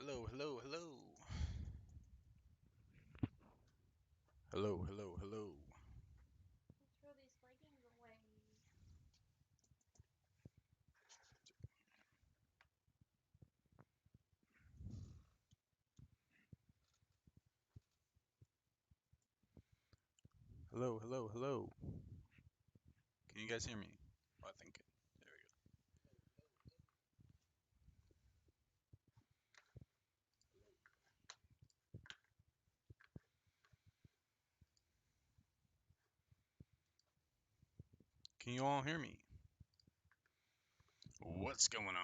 Hello, hello, hello. Hello, hello, hello. Throw these leggings away. Hello, hello, hello. Can you guys hear me? Oh, I think. There we go. Can you all hear me? What's going on?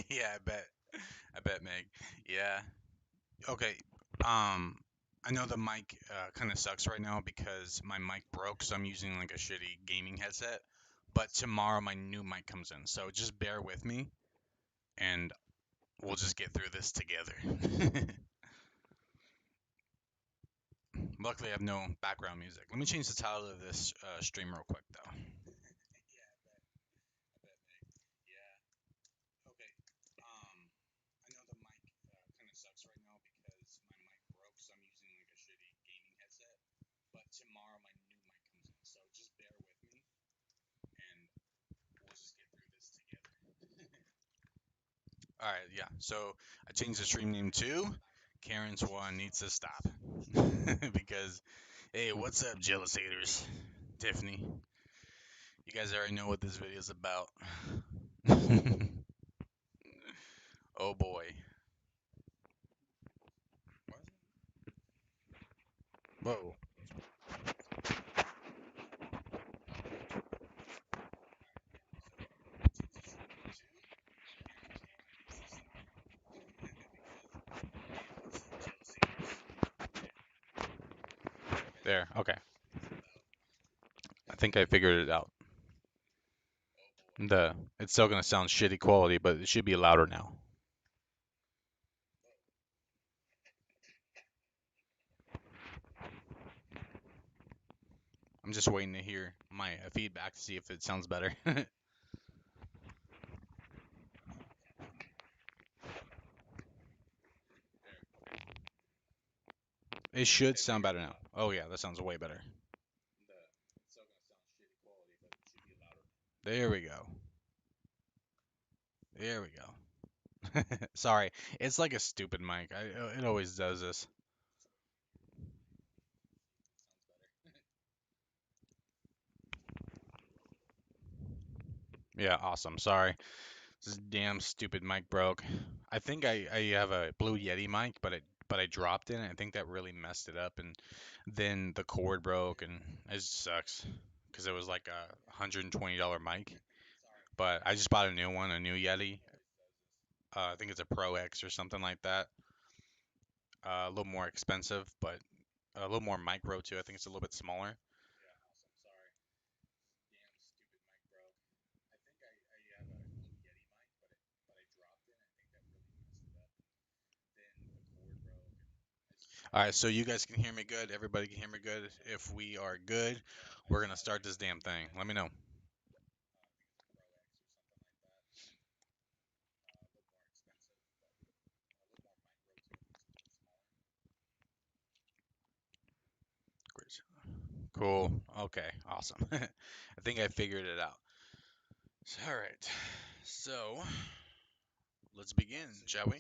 Yeah, I bet. I bet, Meg. Yeah. Okay. Um, I know the mic kind of sucks right now because my mic broke, so I'm using like a shitty gaming headset. But tomorrow my new mic comes in, so just bear with me, and we'll just get through this together. Luckily, I have no background music. Let me change the title of this stream real quick, though. Yeah, I bet, Meg. Yeah. Okay. I know the mic kind of sucks right now because my mic broke, so I'm using like a shitty gaming headset. But tomorrow my new mic comes in, so just bear with me, and we'll just get through this together. All right, yeah. So I changed the stream name to Keren Swan needs to stop because hey, what's up, jealous haters? Tiffany, you guys already know what this video is about. Oh boy. Whoa. There. Okay. I think I figured it out. The it's still gonna sound shitty quality, but it should be louder now. I'm just waiting to hear my feedback to see if it sounds better. It should sound better now. Oh yeah, that sounds way better. There we go. There we go. Sorry, it's like a stupid mic. It always does this. Yeah, awesome. Sorry, this damn stupid mic broke. I think I have a Blue Yeti mic, but I dropped it. And I think that really messed it up, and then the cord broke, and it just sucks because it was like $120 mic. But I just bought a new one, a new Yeti. I think it's a Pro X or something like that. A little more expensive, but a little more micro too. I think it's a little bit smaller. All right, so you guys can hear me good. Everybody can hear me good. If we are good, we're gonna start this damn thing. Let me know. Great. Cool. Okay. Awesome. I think I figured it out. All right. So let's begin, shall we?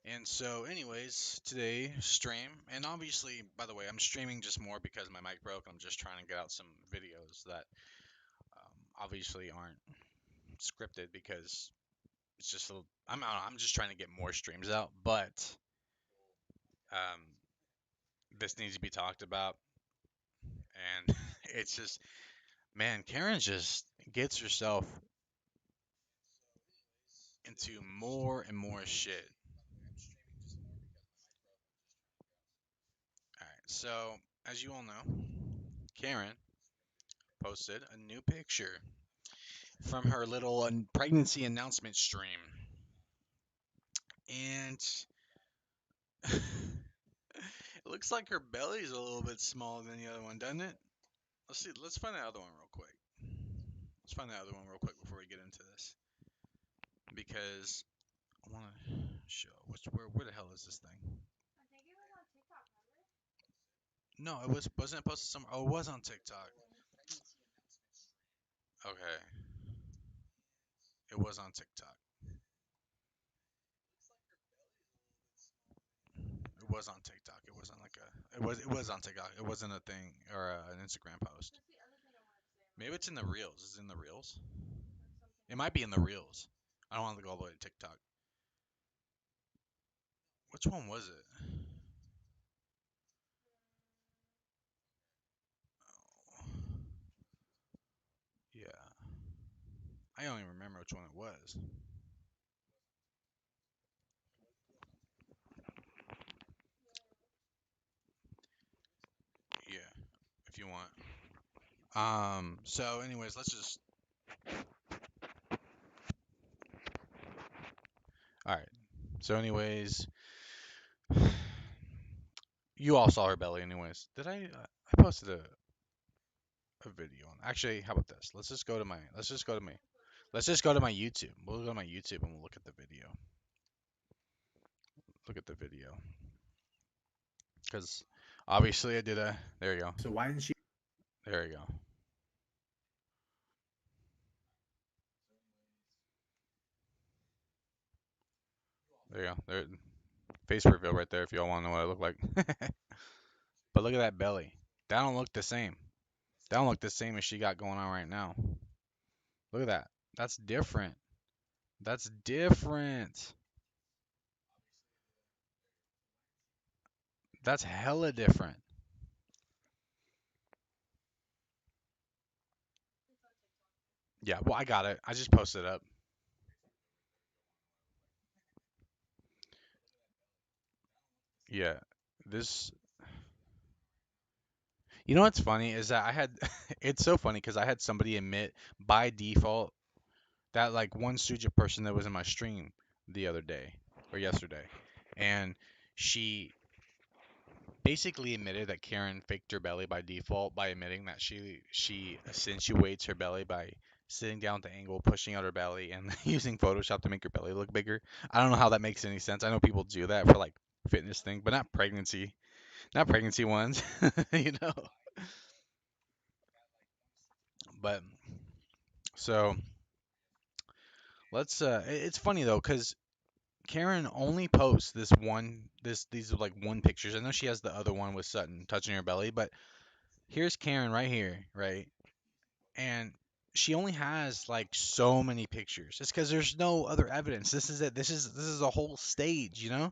And so, anyways, today stream, and obviously, by the way, I'm streaming just more because my mic broke. I'm just trying to get out some videos that obviously aren't scripted because it's just a little, I don't know, I'm just trying to get more streams out, but um, this needs to be talked about, and it's just, man, Karen just gets herself into more and more shit. All right, so as you all know, Karen posted a new picture from her little pregnancy announcement stream. And It looks like her belly's a little bit smaller than the other one, doesn't it? Let's see. Let's find the other one real quick. Let's find the other one real quick before we get into this, because I want to show where the hell is this thing? I think it was on TikTok, remember? No, it wasn't it posted somewhere. Oh, it was on TikTok. Okay, it was on TikTok. It was on TikTok. It wasn't like a. It was on TikTok. It wasn't a thing or an Instagram post. That's the other thing I wanted to say about Maybe it's in the reels. Is it in the reels? or something. It might be in the reels. I don't want to go all the way to TikTok. Which one was it? Yeah, I don't even remember which one it was. Yeah, if you want. So anyways, let's just. All right. So anyways, you all saw her belly anyways. Did I? I posted a video on. Actually, how about this? Let's just go to my. Let's just go to my. Let's just go to my YouTube. We'll go to my YouTube and we'll look at the video. Look at the video. Because obviously I did a. There you go. So why didn't she? There you go. There you go. There, face reveal right there if y'all want to know what I look like. But look at that belly. That don't look the same. That don't look the same as she got going on right now. Look at that. That's different. That's different. That's hella different. Yeah, well, I got it. I just posted it up. Yeah. This, you know what's funny is that I had, it's so funny because I had somebody admit by default that like one Suja person that was in my stream the other day or yesterday, and she basically admitted that Karen faked her belly by default by admitting that she accentuates her belly by sitting down at the angle, pushing out her belly, and using Photoshop to make her belly look bigger. I don't know how that makes any sense. I know people do that for like fitness thing, but not pregnancy ones, you know. But so let's. It's funny though, cause Karen only posts these are like one pictures. I know she has the other one with Sutton touching her belly, but here's Karen right here, right? And she only has like so many pictures. It's because there's no other evidence. This is it. This is a whole stage, you know.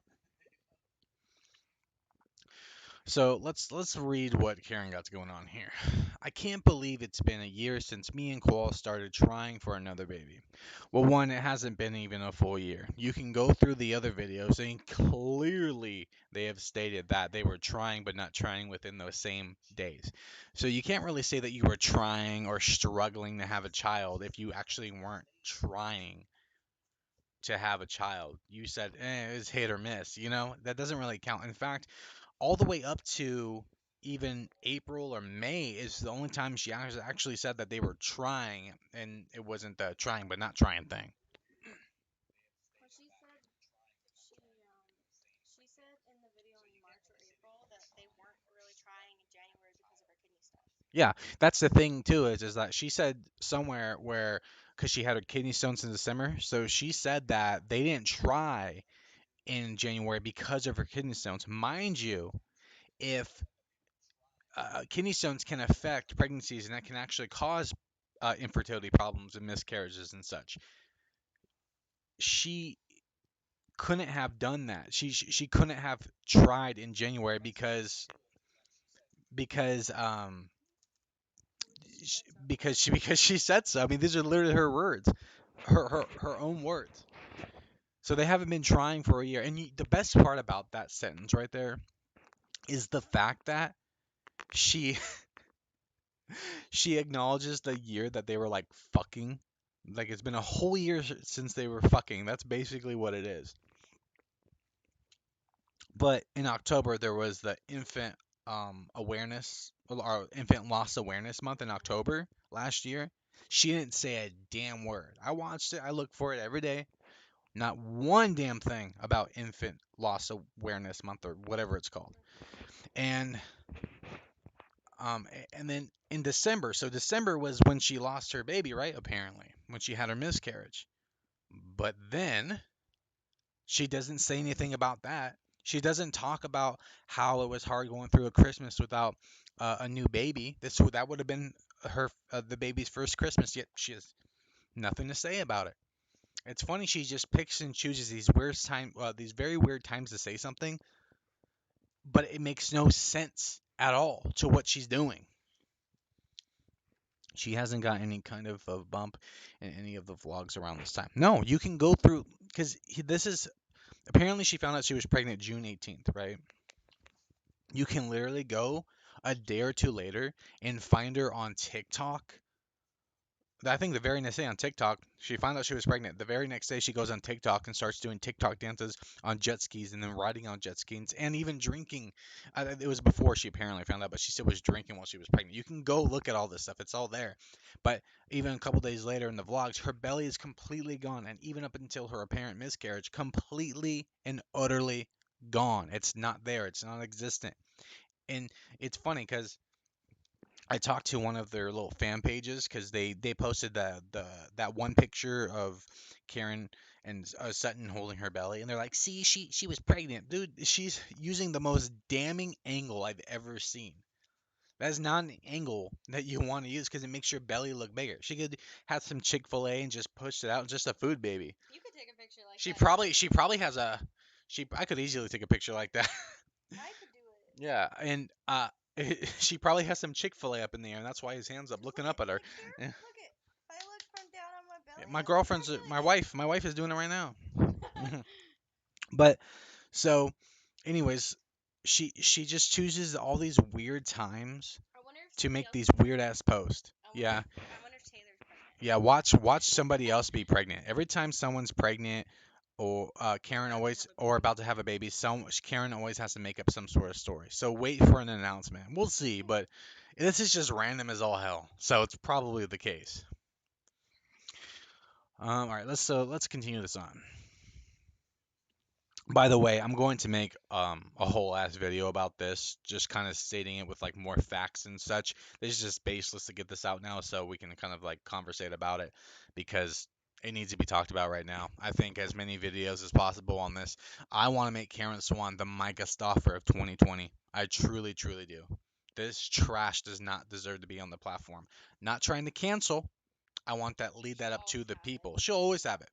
So let's read what Karen got going on here. I can't believe it's been a year since me and Cole started trying for another baby. Well, one, it hasn't been even a full year. You can go through the other videos and clearly they have stated that they were trying but not trying within those same days. So you can't really say that you were trying or struggling to have a child if you actually weren't trying to have a child. You said it was hit or miss, you know? That doesn't really count. In fact, all the way up to even April or May is the only time she actually said that they were trying, and it wasn't the trying but not trying thing. Well, she said in the video in March or April that they weren't really trying in January because of her kidney stones. Yeah, that's the thing too is that she said somewhere where because she had her kidney stones in December, so she said that they didn't try in January because of her kidney stones. Mind you, if kidney stones can affect pregnancies and that can actually cause infertility problems and miscarriages and such. She couldn't have done that. She couldn't have tried in January because because she said so. I mean, these are literally her words, her own words. So they haven't been trying for a year. And the best part about that sentence right there is the fact that she she acknowledges the year that they were like fucking. Like it's been a whole year since they were fucking. That's basically what it is. But in October there was the infant awareness or infant loss awareness month in October last year. She didn't say a damn word. I watched it. I look for it every day. Not one damn thing about infant loss awareness month or whatever it's called. And and then in December, so December was when she lost her baby, right? Apparently, when she had her miscarriage. But then she doesn't say anything about that. She doesn't talk about how it was hard going through a Christmas without a new baby. That would have been her the baby's first Christmas. Yet she has nothing to say about it. It's funny she just picks and chooses these very weird times to say something, but it makes no sense at all to what she's doing. She hasn't got any kind of a bump in any of the vlogs around this time. No, you can go through because this is apparently she found out she was pregnant June 18th, right? You can literally go a day or two later and find her on TikTok. I think the very next day on TikTok, she found out she was pregnant. The very next day, she goes on TikTok and starts doing TikTok dances on jet skis and then riding on jet skis and even drinking. It was before she apparently found out, but she still was drinking while she was pregnant. You can go look at all this stuff, it's all there. But even a couple days later in the vlogs, her belly is completely gone. And even up until her apparent miscarriage, completely and utterly gone. It's not there, it's non existent. And it's funny because I talked to one of their little fan pages because they posted the that one picture of Karen and Sutton holding her belly, and they're like, "See, she was pregnant, dude. She's using the most damning angle I've ever seen. That is not an angle that you want to use because it makes your belly look bigger. She could have some Chick-fil-A and just pushed it out, just a food baby. You could take a picture like She that. probably she probably has a she. I could easily take a picture like that. I could do it. Yeah, and she probably has some Chick-fil-A up in the air, and that's why his hands up, looking up at her. Look here. Yeah. Look it. If I look from down on my belly, My look how girlfriend's, good my it is. wife, my wife is doing it right now. Mhm. But so, anyways, she just chooses all these weird times I wonder if to somebody make else these is weird pregnant. ass posts. Yeah, I wonder if Taylor's pregnant. yeah. Watch somebody else be pregnant. Every time someone's pregnant or Karen About to always have a or baby. about to have a baby, Karen always has to make up some sort of story. So wait for an announcement. We'll see, but this is just random as all hell. So it's probably the case. All right, let's continue this on. By the way, I'm going to make a whole ass video about this, just kind of stating it with like more facts and such. This is just baseless to get this out now, so we can kind of like conversate about it because it needs to be talked about right now. I think as many videos as possible on this. I want to make Karen Swan the Micah Stauffer of 2020. I truly, truly do. This trash does not deserve to be on the platform. Not trying to cancel. I want that lead that She'll up to always the have it. people. She'll always have it.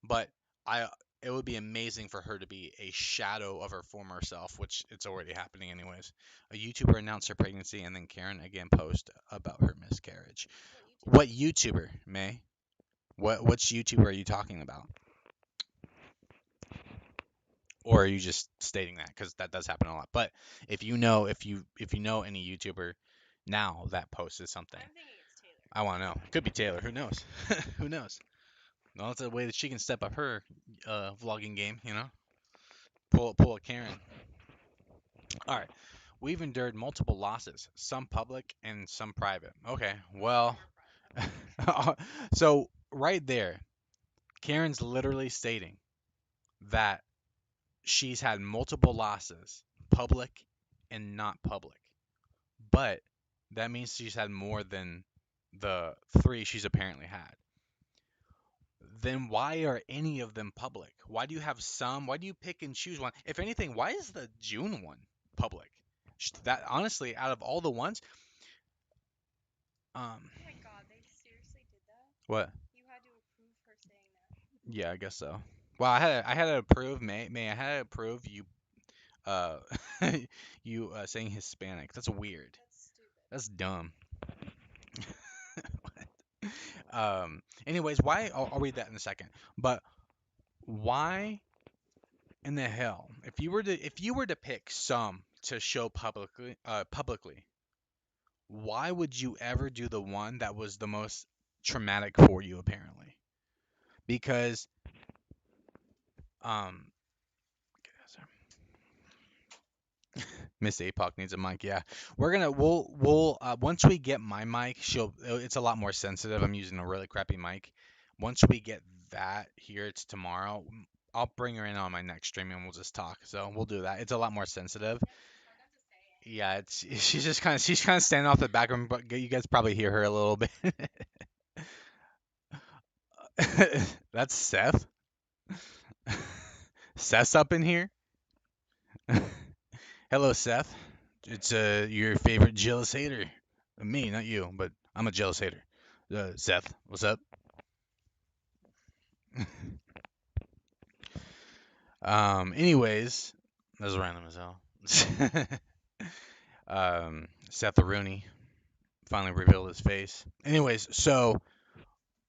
But I it would be amazing for her to be a shadow of her former self, which it's already happening anyways. A YouTuber announced her pregnancy and then Karen again post about her miscarriage. What YouTuber? What YouTuber, May? Which YouTuber are you talking about? Or are you just stating that because that does happen a lot? But if you know any YouTuber now that posted something, I'm thinking it's Taylor. I want to know. It could be Taylor. Who knows? Who knows? Well, that's a way that she can step up her vlogging game. Pull a Karen. All right. We've endured multiple losses, some public and some private. Okay, well, Some are private. so right there, Karen's literally stating that she's had multiple losses, public and not public. But that means she's had more than the three she's apparently had. Then why are any of them public? Why do you have some? Why do you pick and choose one? If anything, why is the June one public? That honestly, out of all the ones, Oh my god, they seriously did that? what? You had to approve her saying that. Yeah, I guess so. Well, I had to approve May I had to approve you uh you saying Hispanic. That's weird. That's stupid. That's dumb. Anyways, why I'll read that in a second. But why in the hell if you were to pick some to show publicly, why would you ever do the one that was the most traumatic for you apparently? Because um Miss Apoc needs a mic. Yeah, we'll once we get my mic, she'll it's a lot more sensitive. I'm using a really crappy mic. Once we get that here, it's tomorrow. I'll bring her in on my next stream and we'll just talk. So we'll do that. It's a lot more sensitive. Yeah, it's she's kind of standing off the background, but you guys probably hear her a little bit. That's Seth. Seth's up in here. Hello, Seth. It's your favorite jealous hater. Me, not you, but I'm a jealous hater. Seth, what's up? Anyways, that was random as hell. Seth the Rooney finally revealed his face. Anyways, so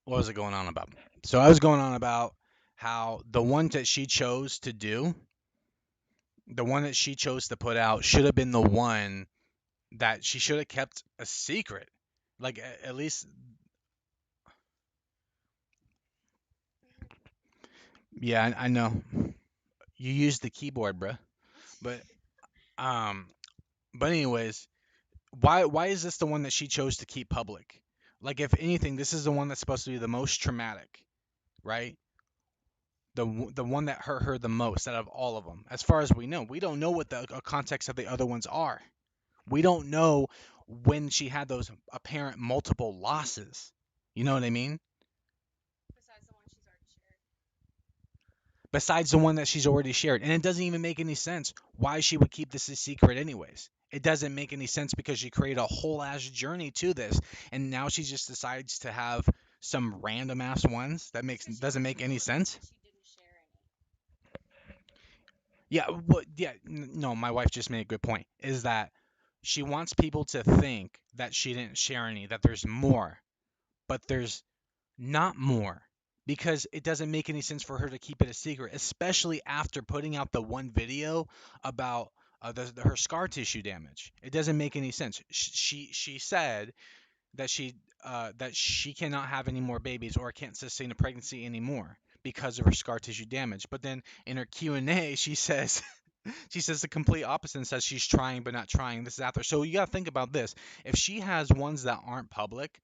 what was it going on about? So I was going on about how the one that she chose to do, the one that she chose to put out, should have been the one that she should have kept a secret. Like at least, yeah, I know you used the keyboard, bruh. But um, but anyways, why is this the one that she chose to keep public? Like if anything, this is the one that's supposed to be the most traumatic, right? The one that hurt her the most out of all of them. As far as we know, we don't know what the context of the other ones are. We don't know when she had those apparent multiple losses. You know what I mean? Besides the one she's already shared. Besides the one that she's already shared. And it doesn't even make any sense why she would keep this a secret anyways. It doesn't make any sense because she created a whole ass journey to this and now she just decides to have some random ass ones that makes So she doesn't wants make any people to think sense. that she didn't share any. Yeah, no, my wife just made a good point. Is that she wants people to think that she didn't share any, that there's more, but there's not more because it doesn't make any sense for her to keep it a secret, especially after putting out the one video about her scar tissue damage. It doesn't make any sense. She said that she cannot have any more babies or can't sustain a pregnancy anymore because of her scar tissue damage. But then in her Q&A, she says she says the complete opposite and says she's trying but not trying. This is after. So you got to think about this. If she has ones that aren't public,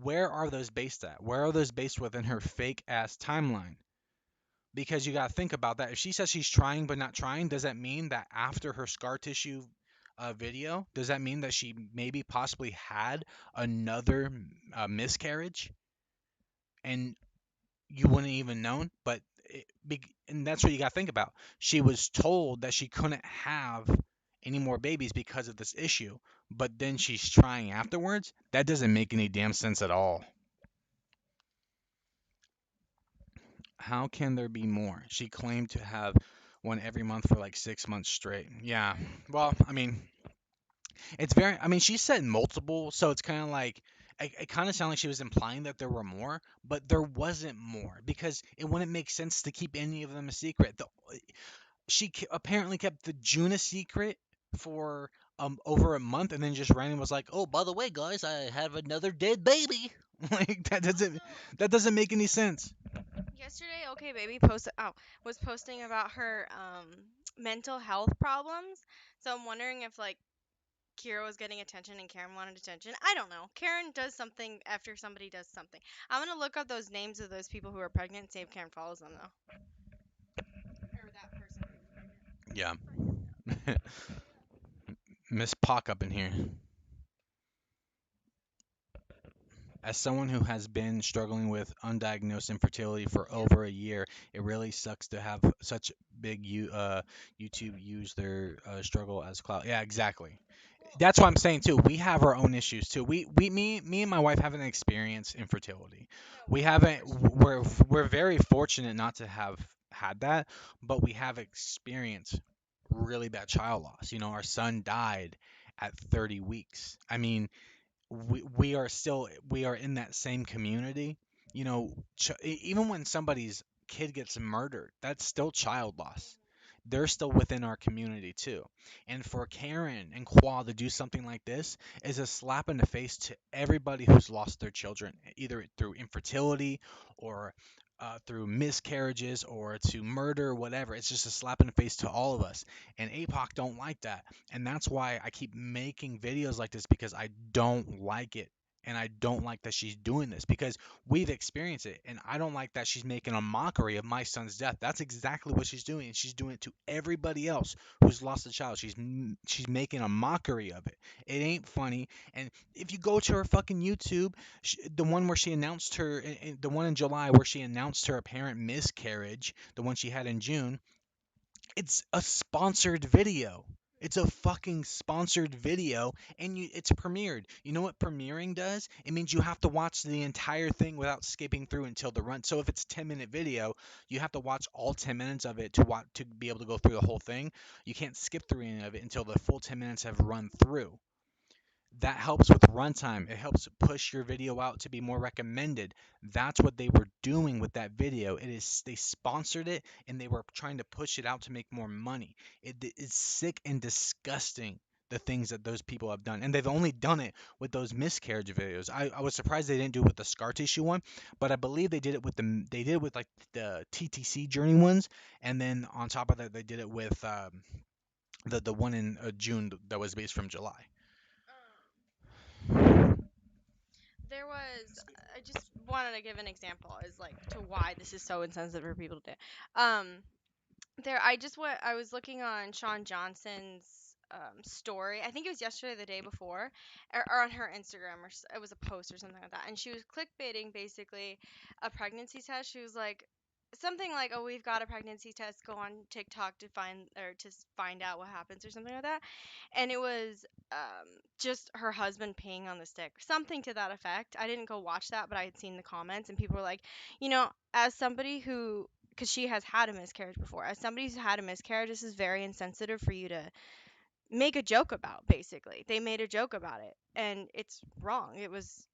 where are those based at? Where are those based within her fake ass timeline? Because you got to think about that. If she says she's trying but not trying, does that mean that after her scar tissue video, does that mean that she maybe possibly had another miscarriage and you wouldn't even known? But and that's what you got to think about. She was told that she couldn't have any more babies because of this issue, but then she's trying afterwards. That doesn't make any damn sense at all. How can there be more? She claimed to have one every month for like 6 months straight. Yeah. Well, I mean, it's very. I mean, she said multiple, so it's kind of like it kind of sounded like she was implying that there were more, but there wasn't more because it wouldn't make sense to keep any of them a secret. Apparently kept the June a secret for over a month, and then just randomly was like, "Oh, by the way, guys, I have another dead baby." Like Also, that doesn't make any sense. yesterday, okay, baby was posting about her mental health problems. So I'm wondering if like Kira was getting attention and Karen wanted attention. I don't know. Karen does something after somebody does something. I'm gonna look up those names of those people who are pregnant and see if Karen follows them though, or that person who's pregnant. Yeah. Find out. Miss Pock up in here. As someone who has been struggling with undiagnosed infertility for Yep. over a year, it really sucks to have such big YouTube use their struggle as clout. Yeah, exactly. Well, That's what I'm saying too. We have our own issues too. Me and my wife haven't experienced infertility. no, We we have haven't. our struggles. We're very fortunate not to have had that, but we have experienced really bad child loss. You know, our son died at 30 weeks. I mean, we are still we are in that same community. You know, even when somebody's kid gets murdered, that's still child loss. They're still within our community too. And for Karen and Qua to do something like this is a slap in the face to everybody who's lost their children, either through infertility or through miscarriages or to murder, whatever. It's just a slap in the face to all of us. And APOC don't like that. And that's why I keep making videos like this because I don't like it. And I don't like that she's doing this because we've experienced it. And I don't like that she's making a mockery of my son's death. That's exactly what she's doing. And she's doing it to everybody else who's lost a child. She's making a mockery of it. It ain't funny. And if you go to her fucking YouTube, the one where she announced her, the one in July where she announced her apparent miscarriage, the one she had in June, it's a sponsored video. It's a fucking sponsored video, and it's premiered. You know what premiering does? It means you have to watch the entire thing without skipping through until the run. So if it's a 10-minute video, you have to watch all 10 minutes of it to be able to go through the whole thing. You can't skip through any of it until the full 10 minutes have run through. That helps with runtime. It helps push your video out to be more recommended. That's what they were doing with that video. It is they sponsored it and they were trying to push it out to make more money. It is sick and disgusting the things that those people have done. And they've only done it with those miscarriage videos. I was surprised they didn't do it with the scar tissue one, but I believe they did it with like the TTC journey ones, and then on top of that they did it with the one in June that was based from July. There was, I just wanted to give an example as like to why this is so insensitive for people to do. There, I was looking on Sean Johnson's story. I think it was yesterday, or the day before, or on her Instagram, it was a post or something like that. And she was clickbaiting basically a pregnancy test. She was like something like, "Oh, we've got a pregnancy test. Go on TikTok to find out what happens," or something like that. And it was just her husband peeing on the stick, something to that effect. I didn't go watch that, but I had seen the comments, and people were like, as somebody who, because she has had a miscarriage before, as somebody who's had a miscarriage, this is very insensitive for you to make a joke about. Basically, they made a joke about it, and it's wrong. It was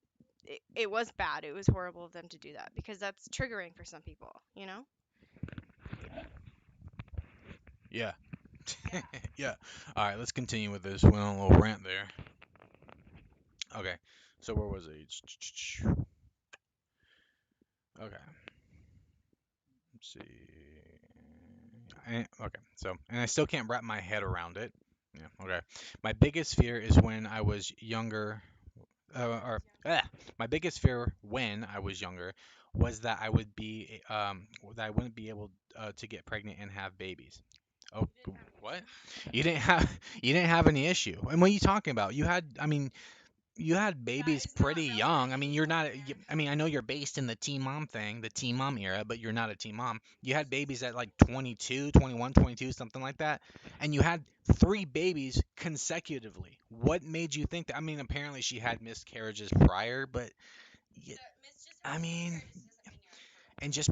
bad. It was horrible of them to do that because that's triggering for some people. Yeah. Yeah. Yeah. All right, let's continue with this. Went on a little rant there. Okay. So where was it? Okay. Let's see. Okay. So, and I still can't wrap my head around it. Yeah. Okay. My biggest fear is when I was younger, or my biggest fear when I was younger was that I wouldn't be able to get pregnant and have babies. Oh, what? You didn't have you didn't have any issue. And what are you talking about? I mean, you had That babies is not pretty young. relevant I mean, you're anymore, not. Karen. I mean, I know you're based in the teen mom thing, the teen mom era, but you're not a teen mom. You had babies at like 22, 21, 22, something like that, and you had three babies consecutively. What made you think that? I mean, apparently she had miscarriages prior, but y- Just I having mean, miscarriages doesn't mean you're infertile. and just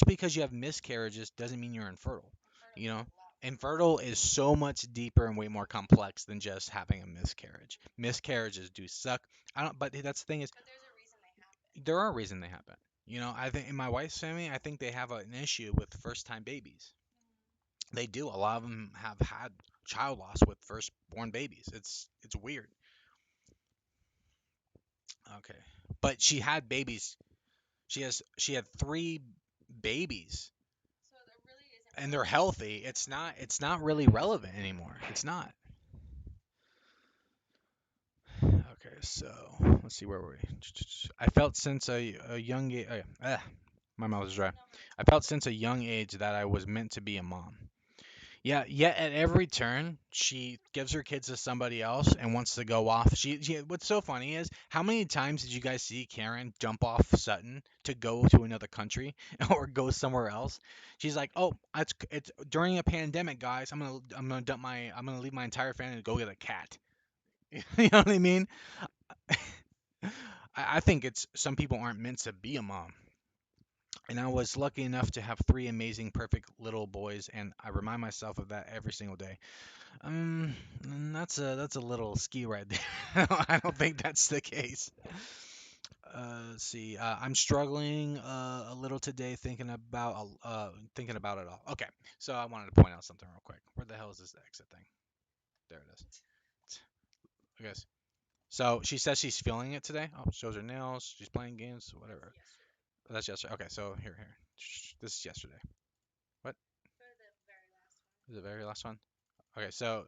because you have miscarriages doesn't mean you're infertile. Infertile You means know, a lot more. infertile is so much deeper and way more complex than just having a miscarriage. Miscarriages do suck. I don't, but that's the thing is, But there's a reason they happen. there are reasons they happen. You know, I think in my wife's family, I think they have an issue with first-time babies. They do. A lot of them have had child loss with first-born babies. It's weird. Okay, but she had babies. She had three babies So it really isn't and they're relevant healthy. anymore. It's not really relevant anymore. It's not. Okay, so let's see where were we. I felt since a young age. My mouth is dry. No, I felt since a young age that I was meant to be a mom. Yeah, yet at every turn, she gives her kids to somebody else and wants to go off. What's so funny is how many times did you guys see Karen jump off Sutton to go to another country or go somewhere else? She's like, "Oh, it's during a pandemic, guys. I'm gonna leave my entire family to go get a cat." You know what I mean? I think it's some people aren't meant to be a mom. And I was lucky enough to have three amazing, perfect little boys, and I remind myself of that every single day. That's a little ski right there. I don't think that's the case. Let's see. I'm struggling a little today, thinking about it all. Okay, so I wanted to point out something real quick. Where the hell is this exit thing? There it is. I guess. So she says she's feeling it today. Oh, shows her nails. She's playing games, whatever. That's yesterday. Okay, so here. This is yesterday. What is the very last one? Okay, so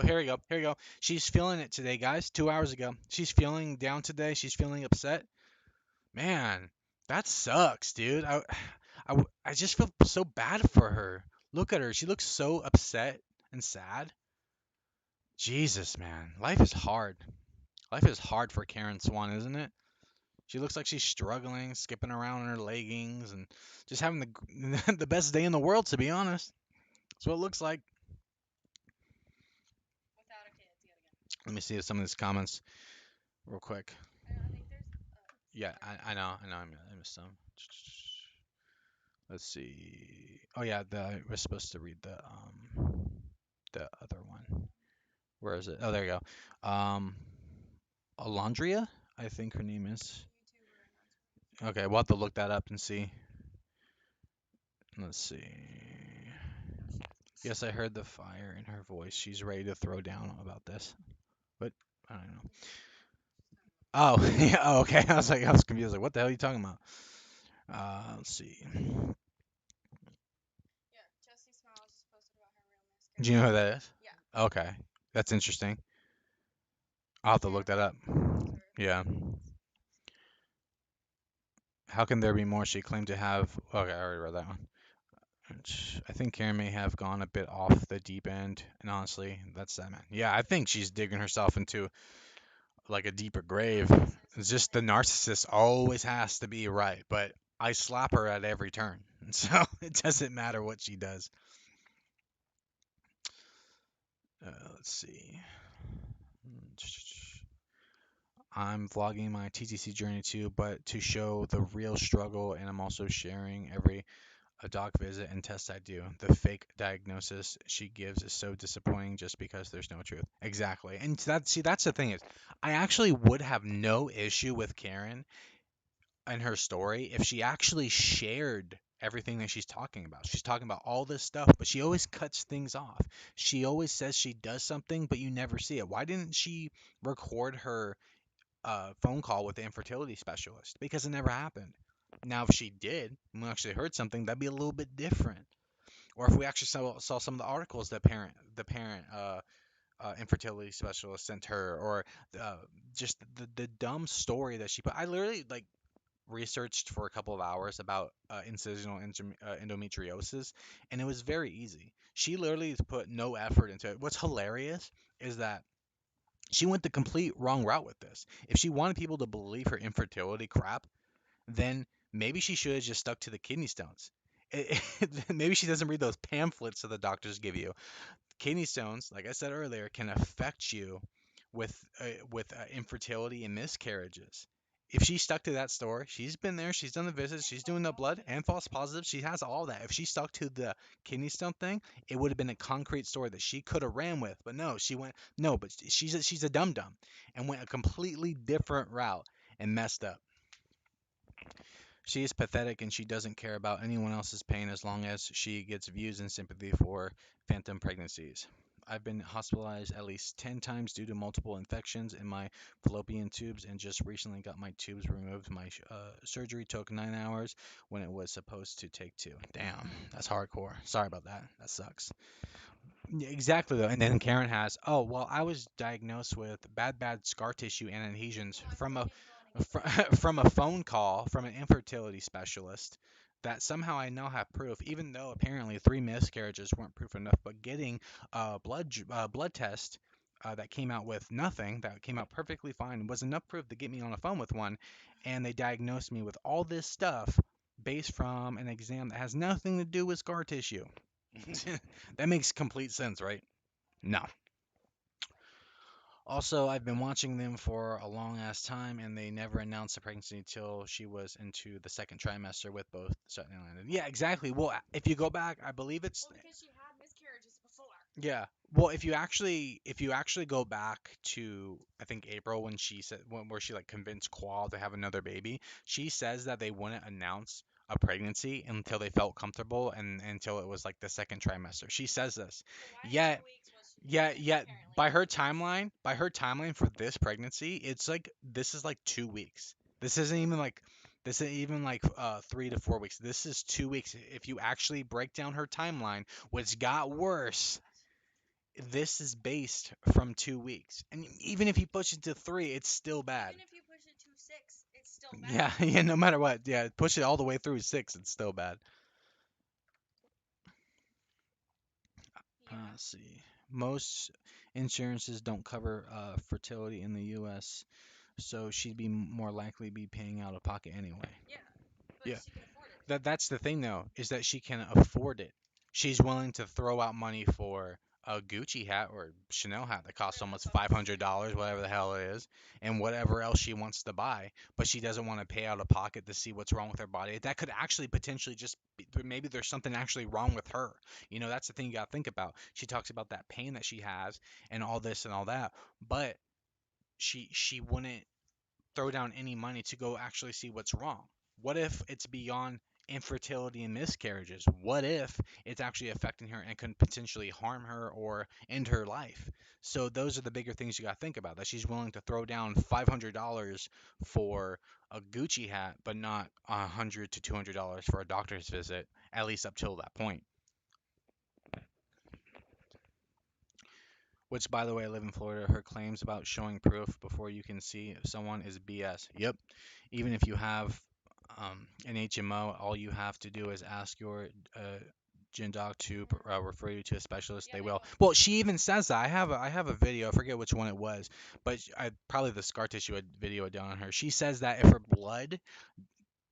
here we go. Here we go. She's feeling it today, guys. 2 hours ago, she's feeling down today. She's feeling upset. Man, that sucks, dude. I just feel so bad for her. Look at her. She looks so upset and sad. Jesus, man. Life is hard. Life is hard for Keren Swan, isn't it? She looks like she's struggling, skipping around in her leggings, and just having the the best day in the world, to be honest. That's what it looks like. Let me see some of these comments real quick. Yeah, I missed some. Let's see. Oh yeah, we're supposed to read the other one. Where is it? Oh, there you go. Alondria, I think her name is. Okay, we'll have to look that up and see. Let's see. Yes, I heard the fire in her voice. She's ready to throw down about this. But I don't know. Oh, yeah. Oh, okay. I was confused. Like, what the hell are you talking about? Let's see. Do you know who that is? Okay, that's interesting. I'll have to look that up. Yeah. How can there be more? She claimed to have. Okay, I already read that one. I think Karen may have gone a bit off the deep end, and honestly, that's that man. Yeah, I think she's digging herself into like a deeper grave. It's just the narcissist always has to be right, but I slap her at every turn, so it doesn't matter what she does. Let's see. I'm vlogging my TTC journey too, but to show the real struggle, and I'm also sharing every a doc visit and test I do. The fake diagnosis she gives is so disappointing just because there's no truth. Exactly. And that's the thing is, I actually would have no issue with Karen and her story if she actually shared everything that she's talking about. She's talking about all this stuff, but she always cuts things off. She always says she does something, but you never see it. Why didn't she record her phone call with the infertility specialist? Because it never happened. Now, if she did, and we actually heard something, that'd be a little bit different. Or if we actually saw some of the articles that the parent infertility specialist sent her, or uh, just the dumb story that she put. I literally like researched for a couple of hours about incisional endometriosis, and it was very easy. She literally put no effort into it. What's hilarious is that she went the complete wrong route with this. If she wanted people to believe her infertility crap, then maybe she should have just stuck to the kidney stones. Maybe she doesn't read those pamphlets that the doctors give you. Kidney stones, like I said earlier, can affect you with infertility and miscarriages. If she stuck to that story, she's been there, she's done the visits, she's doing the blood and false positives, she has all that. If she stuck to the kidney stone thing, it would have been a concrete story that she could have ran with. But no, she went no, but she's a dum dum and went a completely different route and messed up. She is pathetic and she doesn't care about anyone else's pain as long as she gets views and sympathy for phantom pregnancies. I've been hospitalized at least 10 times due to multiple infections in my fallopian tubes and just recently got my tubes removed. My surgery took 9 hours when it was supposed to take two. Damn, that's hardcore. Sorry about that. That sucks. Yeah, exactly though. And then Karen has, oh, well, I was diagnosed with bad scar tissue and adhesions from from a phone call from an infertility specialist that somehow I now have proof, even though apparently three miscarriages weren't proof enough. But getting a blood test that came out with nothing, that came out perfectly fine, was enough proof to get me on the phone with one, and they diagnosed me with all this stuff based from an exam that has nothing to do with scar tissue. That makes complete sense, right? No. Also, I've been watching them for a long ass time, and they never announced the pregnancy until she was into the second trimester with both Sutton and Landon. Yeah, exactly. Well, if you go back, I believe it's yeah. Well, if you actually go back to I think April when she said where she like convinced Qual to have another baby, she says that they wouldn't announce a pregnancy until they felt comfortable and until it was like the second trimester. She says this. Yet yeah, by her timeline for this pregnancy, it's like this is like 2 weeks. This isn't even like This is even like 3 to 4 weeks. This is 2 weeks. If you actually break down her timeline, which got worse, this is based from 2 weeks. And even if you push it to three, it's still bad. Even if you push it to 6, it's still Yeah, bad. yeah, no matter what. Yeah, push it all the way through six, it's still bad. Yeah. Let's see. Most insurances don't cover fertility in the U.S., so she'd be more likely be paying out of pocket anyway. Yeah. But Yeah. she can afford it. That's the thing though, is that she can afford it. She's willing to throw out money for a Gucci hat or Chanel hat that costs Yeah, that's almost almost $500, whatever the hell it is, and whatever else she wants to buy, but she doesn't want to pay out of pocket to see what's wrong with her body. That could actually potentially just be, maybe there's something actually wrong with her. That's the thing you got to think about. She talks about that pain that she has and all this and all that, but she wouldn't throw down any money to go actually see what's wrong. What if it's beyond infertility and miscarriages? What if it's actually affecting her and can potentially harm her or end her life? So those are the bigger things you got to think about. That she's willing to throw down $500 for a Gucci hat, but not $100 to $200 for a doctor's visit, at least up till that point. Which, by the way, I live in Florida. Her claims about showing proof before you can see someone is BS. Yep. Even if you have an HMO, all you have to do is ask your gyn doc to refer you to a specialist. Yeah, They they will. will. Well, she even says that. I have a video. I forget which one it was, but I probably the scar tissue video done on her. She says that if her blood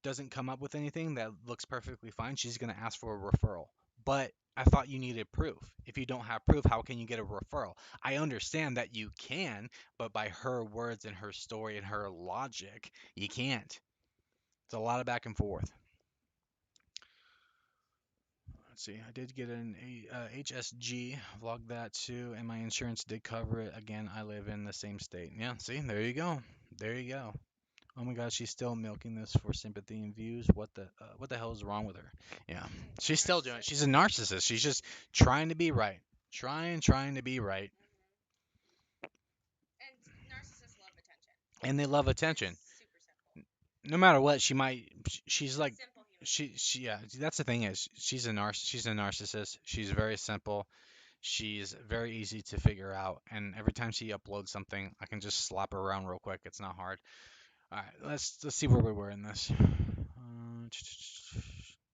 doesn't come up with anything that looks perfectly fine, she's going to ask for a referral. But I thought you needed proof. If you don't have proof, how can you get a referral? I understand that you can, but by her words and her story and her logic, you can't. It's a lot of back and forth. Let's see. I did get an HSG, vlog that too, and my insurance did cover it. Again, I live in the same state. Yeah, see, there you go. There you go. Oh my God, she's still milking this for sympathy and views. What the hell is wrong with her? Yeah, she's still doing it. She's a narcissist. She's just trying to be right, trying to be right, And narcissists love attention. and they love They're attention. super simple. No matter what, she might. She's like, Simple human beings. she. Yeah. That's the thing is, she's a narcissist. She's very simple. She's very easy to figure out, and every time she uploads something, I can just slap her around real quick. It's not hard. All right, let's see where we were in this.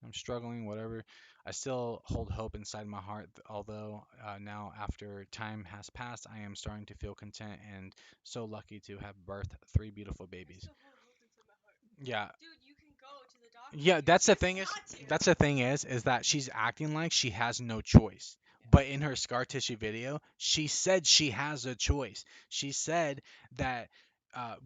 I'm struggling, whatever. I still hold hope inside my heart, although now, after time has passed, I am starting to feel content and so lucky to have birthed three beautiful I babies. still hold hope into my heart. Yeah, Dude, you can go to the doctor. yeah, You that's the choose thing is, not to. is that she's acting like she has no choice. But in her scar tissue video, she said she has a choice. She said that,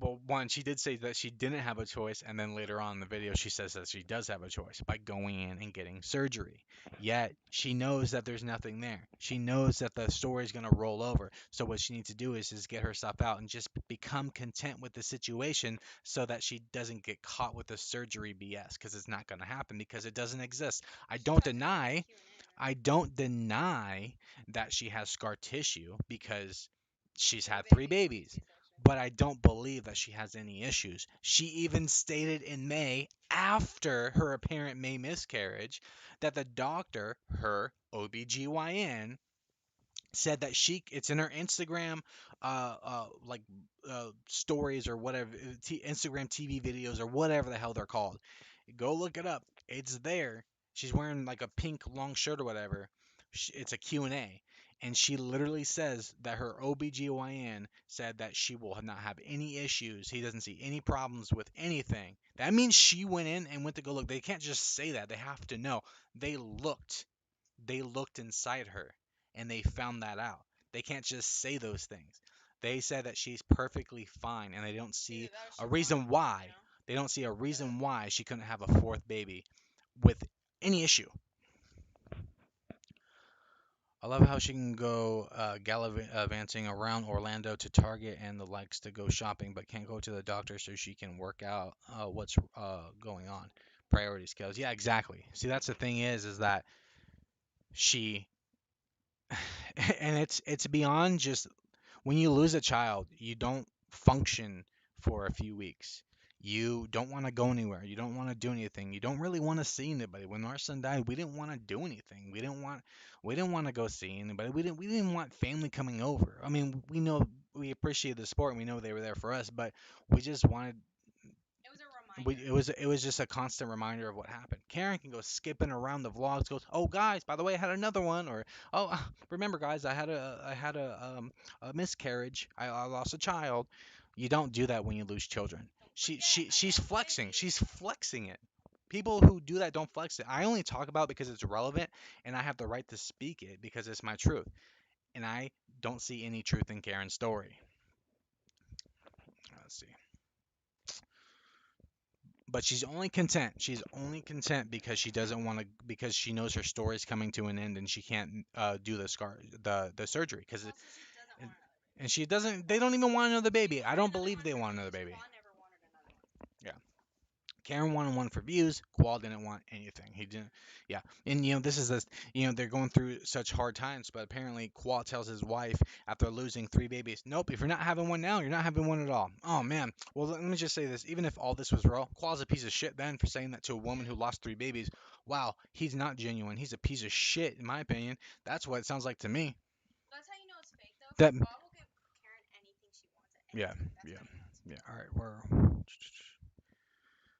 well, one, she did say that she didn't have a choice, and then later on in the video, she says that she does have a choice by going in and getting surgery. Yet she knows that there's nothing there. She knows that the story is going to roll over. So what she needs to do is get herself out and just become content with the situation so that she doesn't get caught with the surgery BS because it's not going to happen because it doesn't exist. I She'll don't have to come to the deny Q&A. I don't deny that she has scar tissue because she's Three had three babies. babies. C-section. But I don't believe that she has any issues. She even stated in May, after her apparent May miscarriage, that the doctor, her OBGYN, said that it's in her Instagram like stories or whatever, Instagram TV videos or whatever the hell they're called. Go look it up. It's there. She's wearing like a pink long shirt or whatever. It's a Q&A. And she literally says that her OBGYN said that she will not have any issues. He doesn't see any problems with anything. That means she went in and went to go look. They can't just say that. They have to know. They looked. They looked inside her and they found that out. They can't just say those things. They said that she's perfectly fine and they don't Either see that or she a lied, reason why. They don't see a reason why she couldn't have a fourth baby with any issue. I love how she can go gallivanting around Orlando to Target and the likes to go shopping, but can't go to the doctor so she can work out what's going on. Priority skills. Yeah, exactly. See, that's the thing is that she, and it's beyond just when you lose a child, you don't function for a few weeks. You don't want to go anywhere. You don't want to do anything. You don't really want to see anybody. When our son died, we didn't want to do anything. We didn't want to go see anybody. We didn't want family coming over. I mean, we know we appreciate the sport and we know they were there for us, but we just wanted It was a reminder. it was just a constant reminder of what happened. Karen can go skipping around the vlogs, goes, "Oh guys, by the way, I had another one," or "Oh, remember guys, I had a miscarriage. I lost a child." You don't do that when you lose children. Don't She forget, she I she's lost a flexing. baby. She's flexing it. People who do that don't flex it. I only talk about it because it's relevant and I have the right to speak it because it's my truth. And I don't see any truth in Karen's story. Let's see. But she's only content. She's only content because she doesn't want to, because she knows her story's coming to an end and she can't do the surgery because Well, so she doesn't want another baby. and she doesn't. They don't even want another She baby. I wanted don't another believe one they for want another views. baby. Qua never wanted another one. Yeah. Karen wanted one for views. Qual didn't want anything. He didn't. Yeah, and this is this. They're going through such hard times, but apparently Qual tells his wife after losing three babies, "Nope, if you're not having one now, you're not having one at all." Oh man. Well, let me just say this: even if all this was real, Qual's a piece of shit then for saying that to a woman who lost three babies. Wow, he's not genuine. He's a piece of shit, in my opinion. That's what it sounds like to me. That's how you know it's fake, though, That. because Qua will give Karen anything she wants at any Yeah. time. That's Yeah. how you know it's Yeah. fake. All right. We're.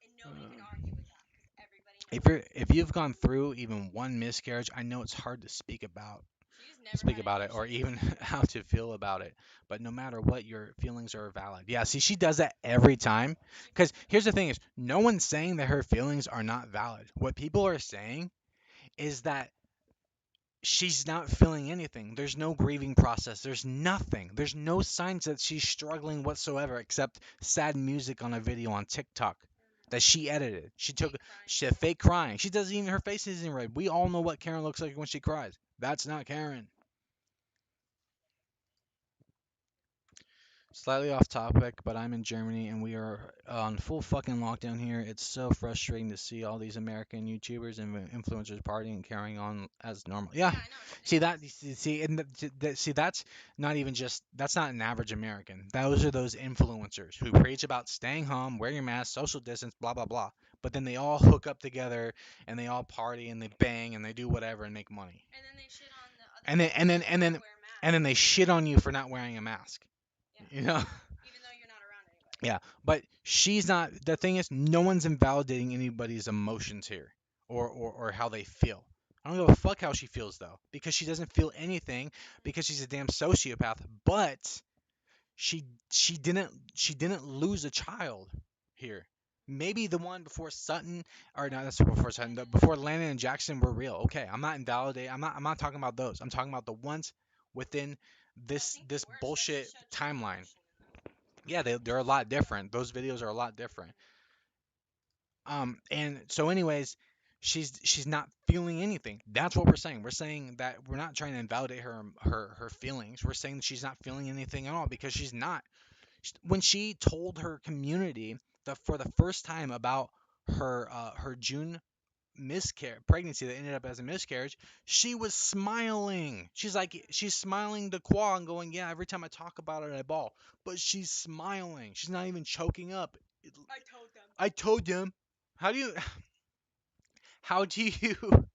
And nobody can Um, argue with that, because everybody if knows you're it's if you've gone through even one miscarriage, I know it's hard to she's never speak had any about it or issues. even how to feel about it. But no matter what, your feelings are valid. Yeah, see, she does that every time. She Because does. here's the thing: is no one's saying that her feelings are not valid. What people are saying is that she's not feeling anything. There's no grieving process. There's nothing. There's no signs that she's struggling whatsoever except sad music on a video on TikTok that she edited. She took Fake crying. she fake crying. She doesn't even her face isn't red. We all know what Karen looks like when she cries. That's not Karen. Slightly off topic, but I'm in Germany and we are on full fucking lockdown here. It's so frustrating to see all these American YouTubers and influencers partying and carrying on as normal. Yeah, Yeah, I know, it's see that? ridiculous. See, and see that's not even just that's not an average American. Those are those influencers who preach about staying home, wear your mask, social distance, blah blah blah. But then they all hook up together and they all party and they bang and they do whatever and make money. And then they shit on the other And then people and then that and don't then wear and then masks. they shit on you for not wearing a mask. Yeah. You know? Even though you're not around anybody. Yeah, but she's not. The thing is, no one's invalidating anybody's emotions here, or how they feel. I don't give a fuck how she feels though, because she doesn't feel anything because she's a damn sociopath. But she she didn't lose a child here. Maybe the one before Sutton, or not, that's before Sutton. Before Landon and Jackson were real. Okay, I'm not invalidating. I'm not talking about those. I'm talking about the ones within I this think they this were. She actually bullshit showed some timeline. emotion in them. Yeah, they're a lot different. Those videos are a lot different. And so anyways, she's not feeling anything. That's what we're saying. We're saying that we're not trying to invalidate her feelings. We're saying that she's not feeling anything at all because she's not. When she told her community for the first time about her June miscarriage pregnancy that ended up as a miscarriage, she was smiling. She's smiling to Qua and going, "Yeah, every time I talk about it I bawl." But she's smiling. She's not even choking up. I told them. I told them. How do you how do you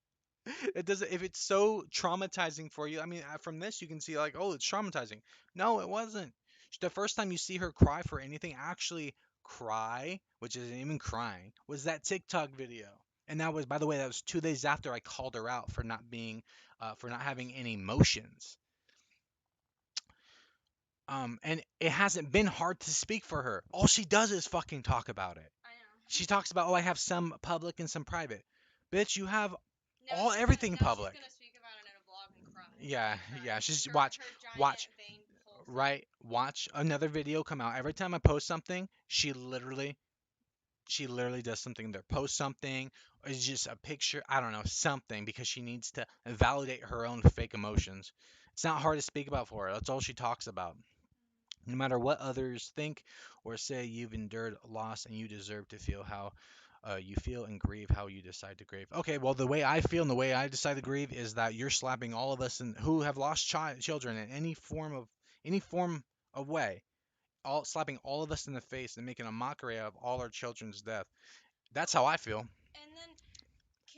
it doesn't if it's so traumatizing for you. I mean, from this you can see like, oh, it's traumatizing. No, it wasn't. The first time you see her cry for anything, actually cry, which isn't even crying, was that TikTok video. And that was, by the way, that was 2 days after I called her out for not having any emotions. And it hasn't been hard to speak for her. All she does is fucking talk about it. I know. She talks about, oh, I have some public and some private. Bitch, you have everything Now she's public. gonna speak about it in a vlog and cry. Yeah, Fake cry. yeah. Like She's her giant watch, vein pulsing. right? Watch another video come out. Every time I post something, she literally does something there. Post something, or it's just a picture. I don't know, something because she needs to validate her own fake emotions. It's not hard to speak about for her. That's all she talks about. No matter what others think or say, you've endured loss and you deserve to feel how you feel and grieve how you decide to grieve. Okay, well, the way I feel and the way I decide to grieve is that you're slapping all of us who have lost children in any form of way slapping all of us in the face and making a mockery of all our children's death. That's how I feel. And then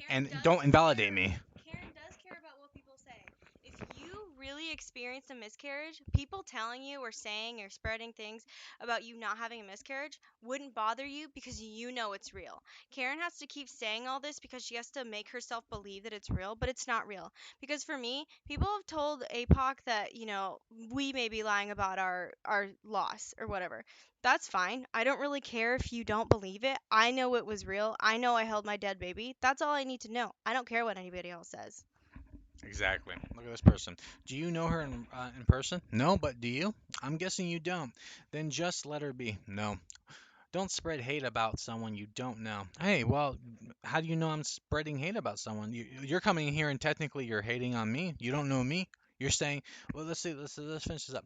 Karen And does don't invalidate care. me. Karen does care about what people say. If you really experience a miscarriage, people telling you or saying or spreading things about you not having a miscarriage wouldn't bother you because you know it's real. Karen has to keep saying all this because she has to make herself believe that it's real, but it's not real. Because for me, people have told Apoc that, we may be lying about our loss or whatever. That's fine. I don't really care if you don't believe it. I know it was real. I know I held my dead baby. That's all I need to know. I don't care what anybody else says. Exactly. Look at this person. Do you know her in person? No, but do you? I'm guessing you don't. Then just let her be. No. Don't spread hate about someone you don't know. Hey, well, how do you know I'm spreading hate about someone? You're coming in here and technically you're hating on me. You don't know me. You're saying, well, let's see, let's finish this up.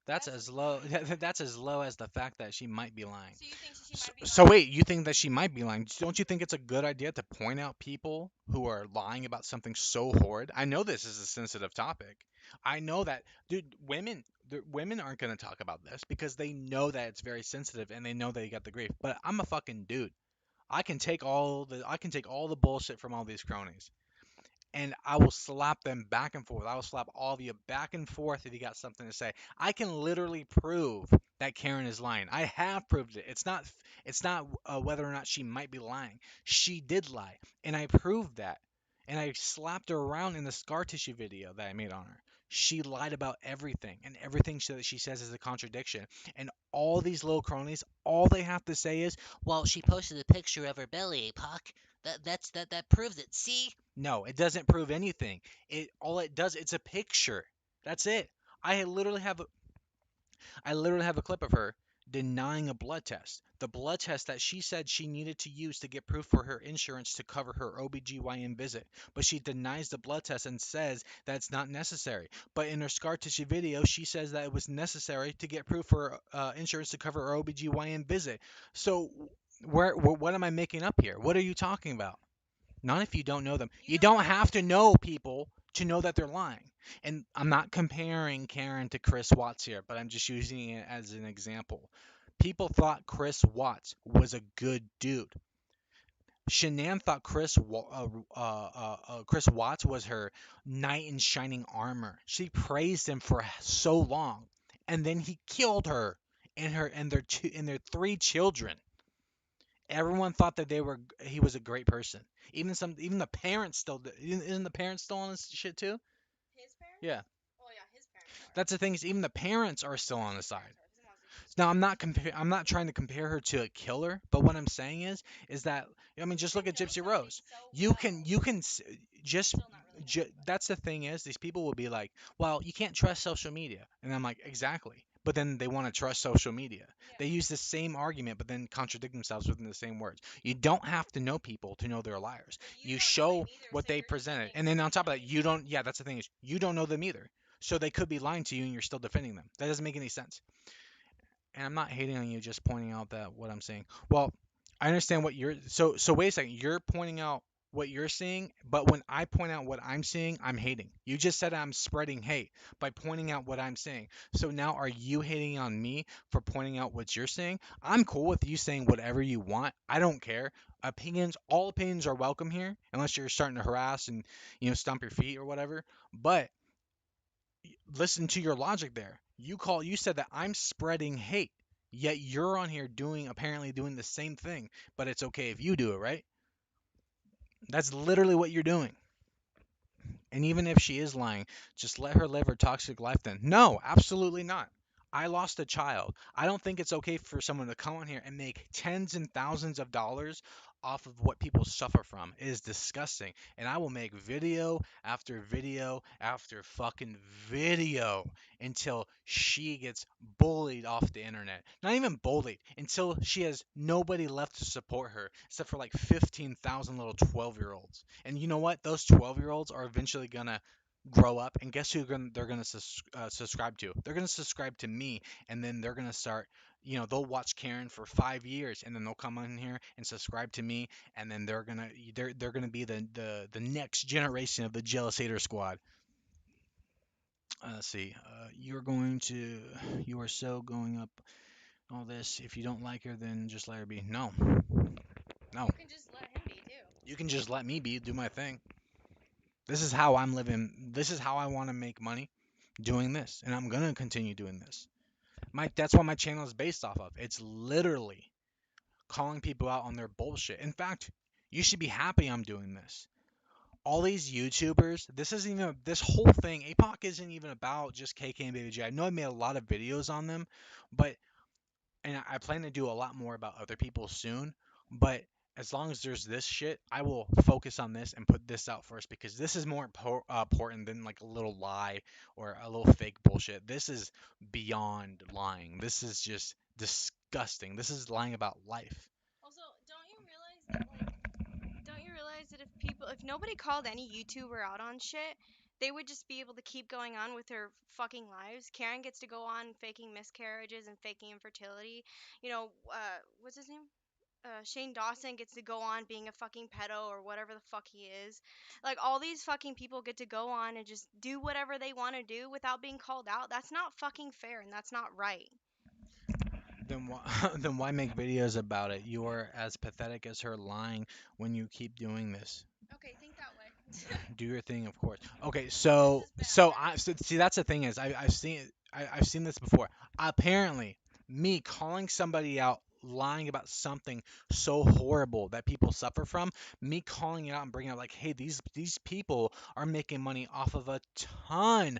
That's That's as low. That's as low as the fact that she might be lying. so you think she So, might be so lying? wait, you think that she might be lying? Don't you think it's a good idea to point out people who are lying about something so horrid? I know this is a sensitive topic. I know that, dude. Women aren't gonna talk about this because they know that it's very sensitive and they know they got the grief. But I'm a fucking dude. I can take all the bullshit from all these cronies and I will slap them back and forth. I will slap all of you back and forth if you got something to say. I can literally prove that Karen is lying. I have proved it. It's not whether or not she might be lying. She did lie, and I proved that. And I slapped her around in the scar tissue video that I made on her. She lied about everything, and everything that she says is a contradiction. And all these little cronies, all they have to say is, "Well, she posted a picture of her belly, Puck. That proves it. See?" No, it doesn't prove anything. It does, it's a picture. That's it. I literally have a, I literally have a clip of her denying a blood test. The blood test that she said she needed to use to get proof for her insurance to cover her OBGYN visit. But she denies the blood test and says that it's not necessary. But in her scar tissue video, she says that it was necessary to get proof for insurance to cover her OBGYN visit. So what am I making up here? What are you talking about? Not if you don't know them. You You don't don't know have them. to know people to know that they're lying. And I'm not comparing Karen to Chris Watts here, but I'm just using it as an example. People thought Chris Watts was a good dude. Shanann thought Chris Watts was her knight in shining armor. She praised him for so long, and then he killed her and their three children. Everyone thought that he was a great person. Even the parents still isn't the parents still on this shit too? His parents? Yeah. Oh yeah, his parents are. That's the thing is even the parents are still on the His side. parents are. His mom's a huge Now fan. I'm not trying to compare her to a killer, but what I'm saying is that I mean You just look can at know Gypsy somebody Rose. so You can well you can and just still not really know them. that's the thing is these people will be like, "Well, you can't trust social media." And I'm like, "Exactly." But then they want to trust social media. Yeah. They use the same argument but then contradict themselves within the same words. You don't have to know people to know they're liars. But you You don't know them show either, what so they you're presented. defending And then on somebody top that of that, you you don't don't yeah, that's the thing is you don't know them either. So they could be lying to you and you're still defending them. That doesn't make any sense. And I'm not hating on you, just pointing out that what I'm saying. Well, I understand what you're so wait a second. You're pointing out what you're seeing, but when I point out what I'm seeing, I'm hating. You just said I'm spreading hate by pointing out what I'm saying. So now are you hating on me for pointing out what you're saying? I'm cool with you saying whatever you want. I don't care. All opinions are welcome here, unless you're starting to harass and stomp your feet or whatever. But listen to your logic there. You said that I'm spreading hate, yet you're on here apparently doing the same thing, but it's okay if you do it, right? That's literally what you're doing. And even if she is lying, just let her live her toxic life then. No, absolutely not. I lost a child. I don't think it's okay for someone to come on here and make tens and thousands of dollars off of what people suffer from. It is disgusting. And I will make video after video after fucking video until she gets bullied off the internet. Not even bullied, until she has nobody left to support her except for like 15,000 little 12-year-olds. And you know what? Those 12-year-olds are eventually gonna grow up, and guess who they're gonna subscribe to? They're gonna subscribe to me, and then they're gonna start. They'll watch Karen for 5 years, and then they'll come on here and subscribe to me, and then they're gonna be the next generation of the jealous hater squad. Let's see. You are so going up. all this. If you don't like her, then just let her be. No, no. You can just let him be too. You can just let me be, do my thing. This is how I'm living. This is how I want to make money doing this, and I'm gonna continue doing this. That's what my channel is based off of. It's literally calling people out on their bullshit. In fact, you should be happy I'm doing this. All these YouTubers, this whole thing. Apoc isn't even about just kkandbabyj. I know I made a lot of videos on them, but and I plan to do a lot more about other people soon. But as long as there's this shit, I will focus on this and put this out first because this is more important than like a little lie or a little fake bullshit. This is beyond lying. This is just disgusting. This is lying about life. Also, don't you realize that if nobody called any YouTuber out on shit, they would just be able to keep going on with their fucking lives. Karen gets to go on faking miscarriages and faking infertility. What's his name? Shane Dawson gets to go on being a fucking pedo or whatever the fuck he is. Like all these fucking people get to go on and just do whatever they want to do without being called out. That's not fucking fair and that's not right. Then why then why make videos about it? You are as pathetic as her lying when you keep doing this. Okay, think that way. Do your thing, of course. Okay, This so is bad. so I so, see that's the thing is I've seen this before. Apparently, me calling somebody out lying about something so horrible that people suffer from, me calling it out and bringing out like, hey, these people are making money off of a ton.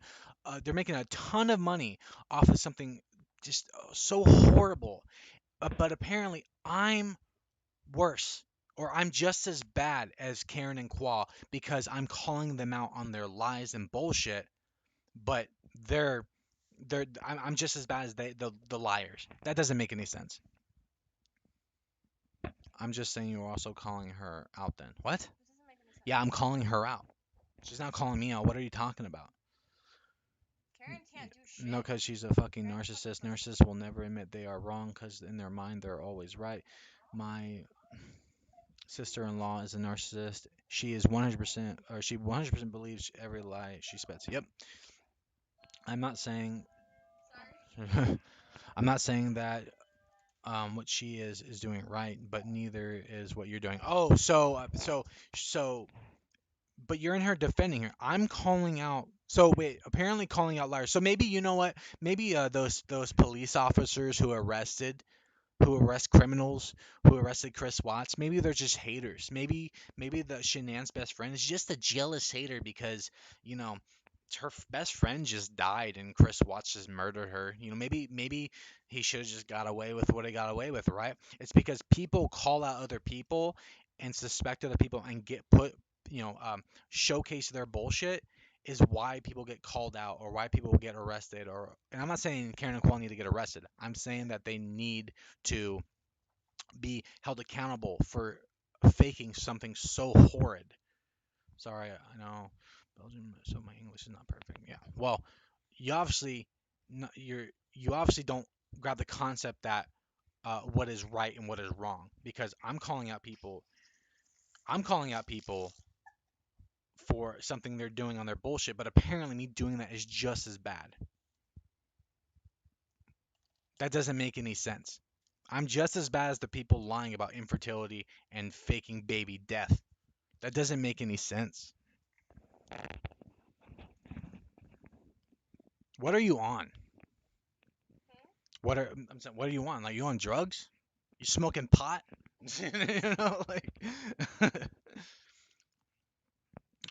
They're making a ton of money off of something just so horrible. But apparently, I'm worse or I'm just as bad as Karen and Qua because I'm calling them out on their lies and bullshit, but they're I'm just as bad as the liars. That doesn't make any sense. I'm just saying you're also calling her out then. What? This doesn't make any sense. Yeah, I'm calling her out. She's not calling me out. What are you talking about? Karen can't do No, shit. because she's a fucking Karen's a fucking narcissist. pussy. Narcissists will never admit they are wrong because in their mind they're always right. My sister-in-law is a narcissist. She is 100%, or she 100% believes every lie she spits. Yep. I'm not saying, Sorry. I'm not saying that what she is doing right, but neither is what you're doing. Oh, so, but you're in her defending her. I'm calling out. So wait, apparently calling out liars. So maybe you know what? Maybe those police officers who arrest criminals, who arrested Chris Watts. Maybe they're just haters. Maybe the Shanann's best friend is just a jealous hater because you know her best friend just died and Chris Watts just murdered her. Maybe he should have just got away with what he got away with, right? It's because people call out other people and suspect other people and get put, showcase their bullshit is why people get called out or why people get arrested and I'm not saying Karen and Kwon need to get arrested. I'm saying that they need to be held accountable for faking something so horrid. Sorry, I know Belgium, so my English is not perfect. Yeah. Well, you obviously you obviously don't grab the concept that what is right and what is wrong because I'm calling out people. I'm calling out people for something they're doing on their bullshit, but apparently me doing that is just as bad. That doesn't make any sense. I'm just as bad as the people lying about infertility and faking baby death. That doesn't make any sense. What are you on? What are you on? Like you on drugs? You smoking pot? You know, like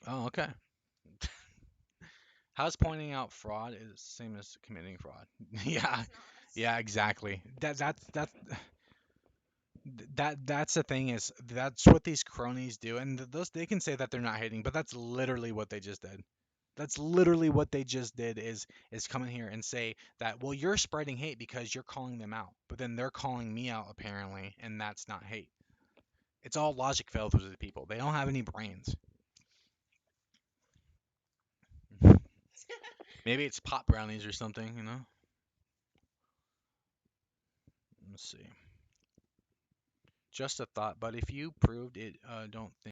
oh, okay. How's pointing out fraud is the same as committing fraud? No, Yeah, it's not. yeah, exactly. That's the thing is that's what these cronies do, and those they can say that they're not hating, but that's literally what they just did. That's literally what they just did is come in here and say that well you're spreading hate because you're calling them out, but then they're calling me out apparently, and that's not hate. It's all logic failures with people. They don't have any brains. Maybe it's pot brownies or something, you know? Let's see. Just a thought, but if you proved it, don't think.